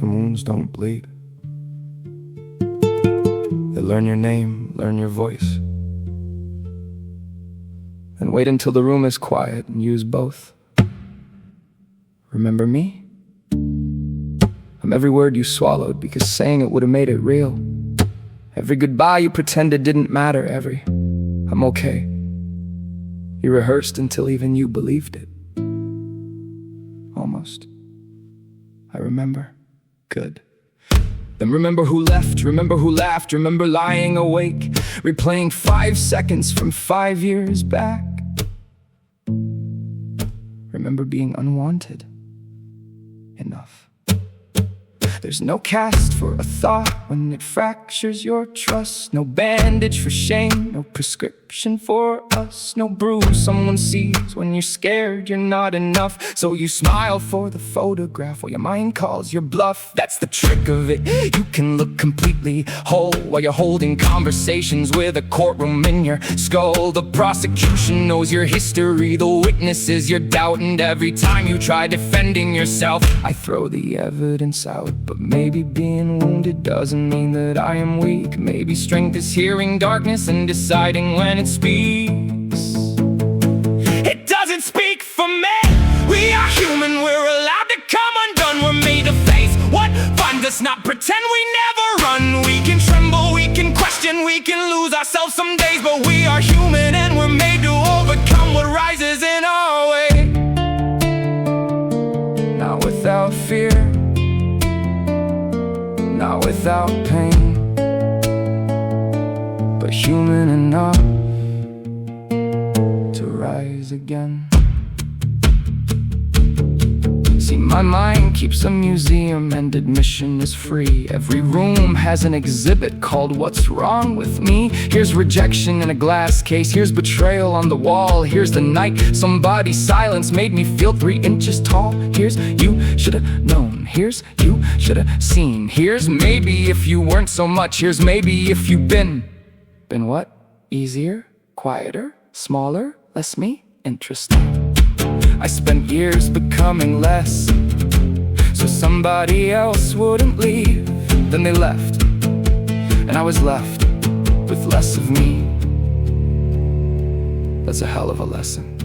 Some wounds don't bleed. They learn your name, learn your voice. And wait until the room is quiet and use both. Remember me? I'm every word you swallowed because saying it would have made it real. Every goodbye you pretended didn't matter. I'm okay. You rehearsed until even you believed it. Almost. I remember. Good. Then remember who left, remember who laughed, remember lying awake, replaying 5 seconds from 5 years back. Remember being unwanted. Enough. There's no cast for a thought when it fractures your trust. No bandage for shame, no prescription for us. No bruise someone sees when you're scared you're not enough. So you smile for the photograph while your mind calls your bluff. That's the trick of it. You can look completely whole while you're holding conversations with a courtroom in your skull. The prosecution knows your history, the witnesses you're doubting. Every time you try defending yourself, I throw the evidence out. But maybe being wounded doesn't mean that I am weak. Maybe strength is hearing darkness and deciding when it speaks. It doesn't speak for me. We are human, we're allowed to come undone. We're made to face what finds us, not pretend we never run. We can tremble, we can question, we can lose ourselves some days. But we are human and we're made to overcome what rises in our way. Not without fear, not without pain, but human enough to rise again. See, my mind keeps a museum and admission is free. Every room has an exhibit called What's Wrong With Me. Here's rejection in a glass case, here's betrayal on the wall. Here's the night somebody's silence made me feel 3 inches tall. Here's you should've known, here's you should've seen. Here's maybe if you weren't so much, here's maybe if you've been what? Easier, quieter, smaller, less me, interesting. I spent years becoming less, so somebody else wouldn't leave. Then they left, and I was left with less of me. That's a hell of a lesson.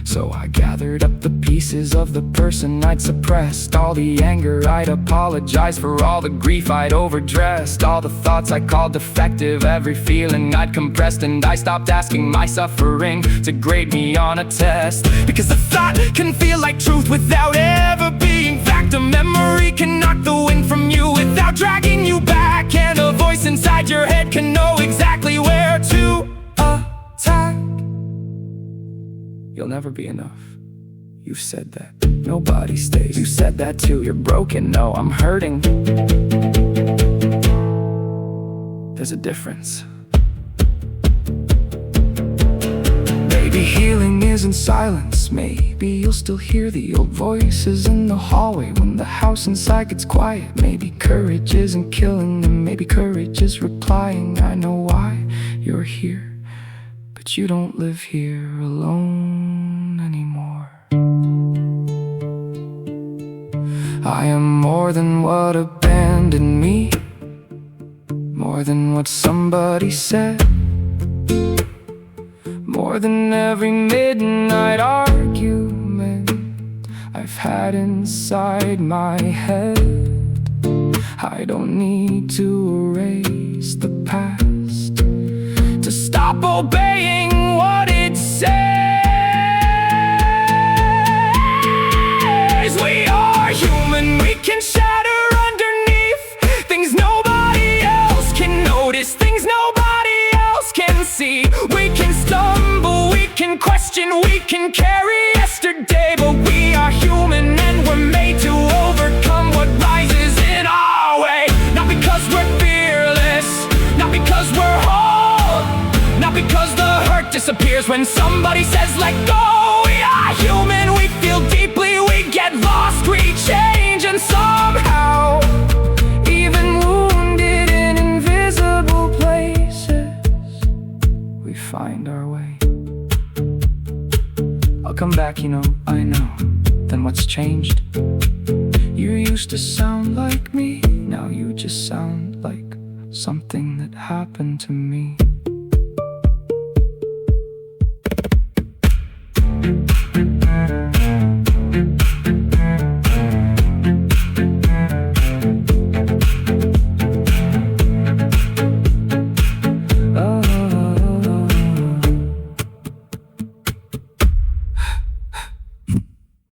So I gathered up the pieces of the person I'd suppressed, all the anger I'd apologized for, all the grief I'd overdressed, all the thoughts I called defective, every feeling I'd compressed. And I stopped asking my suffering to grade me on a test, because the thought can feel like truth without ever being fact. A memory can knock the wind from you without dragging you back, and a voice inside your head can know exactly where to attack. You'll never be enough. You've said that. Nobody stays. You said that too. You're broken. No, I'm hurting. There's a difference. Maybe healing isn't silence. Maybe you'll still hear the old voices in the hallway when the house inside gets quiet. Maybe courage isn't killing them. Maybe courage is replying. I know why you're here, but you don't live here alone anymore. I am more than what abandoned me, more than what somebody said, more than every midnight argument I've had inside my head. I don't need to erase the past to stop obeying what it says. We are human, we can shatter underneath things nobody else can notice, things nobody else can see. We can stumble, we can question, we can carry yesterday, but we are human and we're made to overcome what rises in our way. Not because we're fearless, not because we're whole, not because the hurt disappears when somebody says let go. We are human, we feel deeply, we get lost, we change, and somehow, even wounded in invisible places, we find our way. I'll come back, you know, I know. Then what's changed? You're used to sound like me. Now you just sound like something that happened to me.